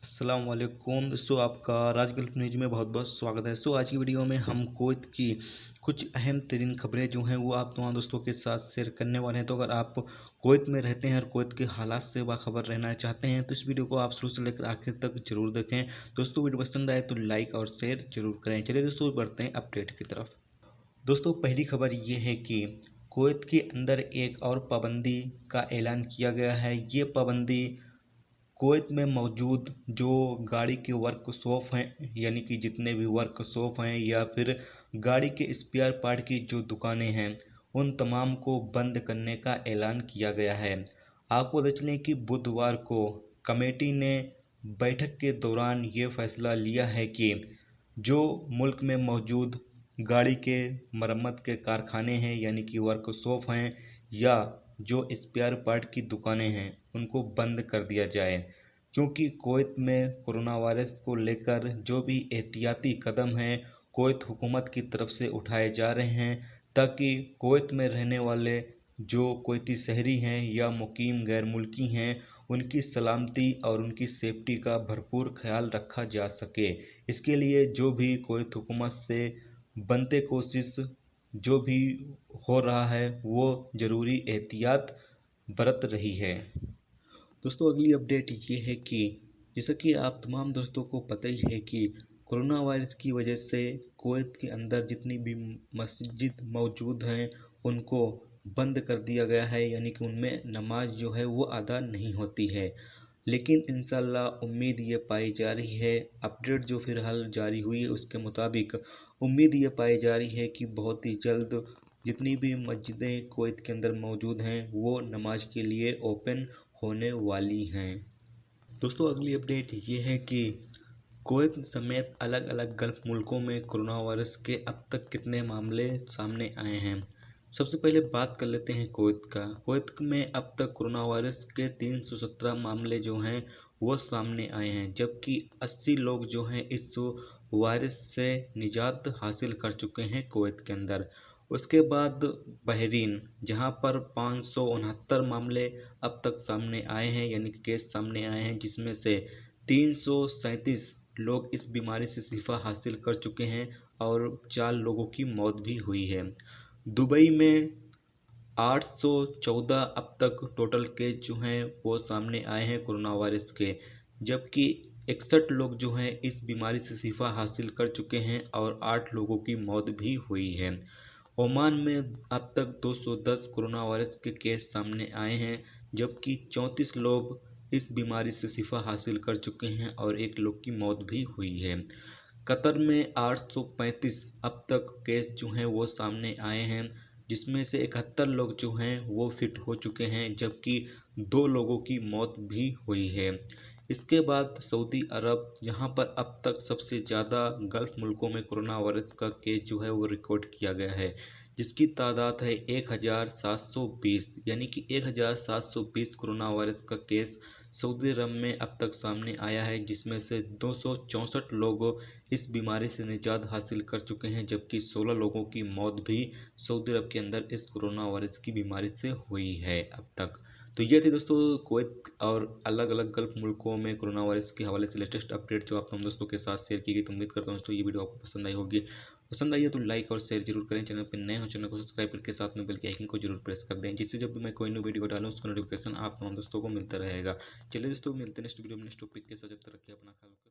अस्सलामुअलैकुम दोस्तों, आपका राज गल्फ न्यूज़ में बहुत बहुत स्वागत है। आज की वीडियो में हम कुवैत की कुछ अहम तरीन खबरें जो हैं वो आप तमाम दोस्तों के साथ शेयर करने वाले हैं। तो अगर आप कुवैत में रहते हैं और कुवैत के हालात से बाखबर रहना चाहते हैं तो इस वीडियो को आप शुरू से लेकर आखिर तक जरूर देखें। दोस्तों, वीडियो पसंद आए तो लाइक और शेयर जरूर करें। चलिए दोस्तों, बढ़ते हैं अपडेट की तरफ। दोस्तों, पहली खबर ये है कि कुवैत के अंदर एक और पाबंदी का ऐलान किया गया है। ये पाबंदी कुवैत में मौजूद जो गाड़ी के वर्कशॉप हैं, यानी कि जितने भी वर्कशॉप हैं या फिर गाड़ी के स्पेयर पार्ट की जो दुकानें हैं, उन तमाम को बंद करने का ऐलान किया गया है। आपको बता चलें कि बुधवार को कमेटी ने बैठक के दौरान ये फैसला लिया है कि जो मुल्क में मौजूद गाड़ी के मरम्मत के कारखाने हैं, यानी कि वर्कशॉप हैं, या जो स्पेयर पार्ट की दुकानें हैं, उनको बंद कर दिया जाए, क्योंकि कुवैत में कोरोना वायरस को लेकर जो भी एहतियाती कदम हैं कुवैत हुकूमत की तरफ से उठाए जा रहे हैं, ताकि कुवैत में रहने वाले जो कुवैती शहरी हैं या मुकीम गैर मुल्की हैं, उनकी सलामती और उनकी सेफ्टी का भरपूर ख्याल रखा जा सके। इसके लिए जो भी कुवैत हुकूमत से बनते कोशिश जो भी हो रहा है वो ज़रूरी एहतियात बरत रही है। दोस्तों, अगली अपडेट ये है कि जैसा कि आप तमाम दोस्तों को पता ही है कि कोरोना वायरस की वजह से कुवैत के अंदर जितनी भी मस्जिद मौजूद हैं उनको बंद कर दिया गया है, यानी कि उनमें नमाज जो है वो अदा नहीं होती है। लेकिन इंशाल्लाह उम्मीद ये पाई जा रही है, अपडेट जो फ़िलहाल जारी हुई है उसके मुताबिक उम्मीद ये पाई जा रही है कि बहुत ही जल्द जितनी भी मस्जिदें कुवैत के अंदर मौजूद हैं वो नमाज के लिए ओपन होने वाली हैं। दोस्तों, अगली अपडेट ये है कि कुवैत समेत अलग अलग गल्फ मुल्कों में कोरोना वायरस के अब तक कितने मामले सामने आए हैं। सबसे पहले बात कर लेते हैं कुवैत का। कुवैत में अब तक कोरोना वायरस के 317 मामले जो हैं वो सामने आए हैं, जबकि 80 लोग जो हैं इस वायरस से निजात हासिल कर चुके हैं कुवैत के अंदर। उसके बाद बहरीन, जहां पर 569 मामले अब तक सामने आए हैं, यानी कि केस सामने आए हैं, जिसमें से 337 लोग इस बीमारी से शिफा हासिल कर चुके हैं और 4 लोगों की मौत भी हुई है। दुबई में 814 अब तक टोटल केस जो हैं वो सामने आए हैं कोरोना वायरस के, जबकि 61 लोग जो हैं इस बीमारी से शिफा हासिल कर चुके हैं और 8 लोगों की मौत भी हुई है। ओमान में अब तक 210 कोरोना वायरस के केस सामने आए हैं, जबकि 34 लोग इस बीमारी से शिफा हासिल कर चुके हैं और 1 लोग की मौत भी हुई है। कतर में 835 अब तक केस जो हैं वो सामने आए हैं, जिसमें से 71 लोग जो हैं वो फिट हो चुके हैं, जबकि 2 लोगों की मौत भी हुई है। इसके बाद सऊदी अरब, यहाँ पर अब तक सबसे ज़्यादा गल्फ मुल्कों में कोरोना वायरस का केस जो है वो रिकॉर्ड किया गया है, जिसकी तादाद है 1720, यानी कि 1720 कोरोना वायरस का केस सऊदी अरब में अब तक सामने आया है, जिसमें से 264 लोग इस बीमारी से निजात हासिल कर चुके हैं, जबकि 16 लोगों की मौत भी सऊदी अरब के अंदर इस कोरोना वायरस की बीमारी से हुई है अब तक। तो ये थी दोस्तों कुवैत और अलग अलग गल्फ मुल्कों में कोरोना वायरस के हवाले से लेटेस्ट अपडेट जो आप हम दोस्तों के साथ शेयर की गई। तो उम्मीद करता हूँ दोस्तों ये वीडियो आपको पसंद आई होगी। पसंद आई है तो लाइक और शेयर जरूर करें। चैनल पर नए हो चैनल को सब्सक्राइब करके साथ में बेल के आइकन को जरूर प्रेस कर दें, जिससे जब भी मैं कोई न्यू वीडियो डालूँ उसका नोटिफिकेशन आप तमाम दोस्तों को मिलता रहेगा। चलिए दोस्तों, मिलते हैं नेक्स्ट वीडियो में नेक्स्ट टॉपिक के साथ। जब तक रखिए अपना ख्याल।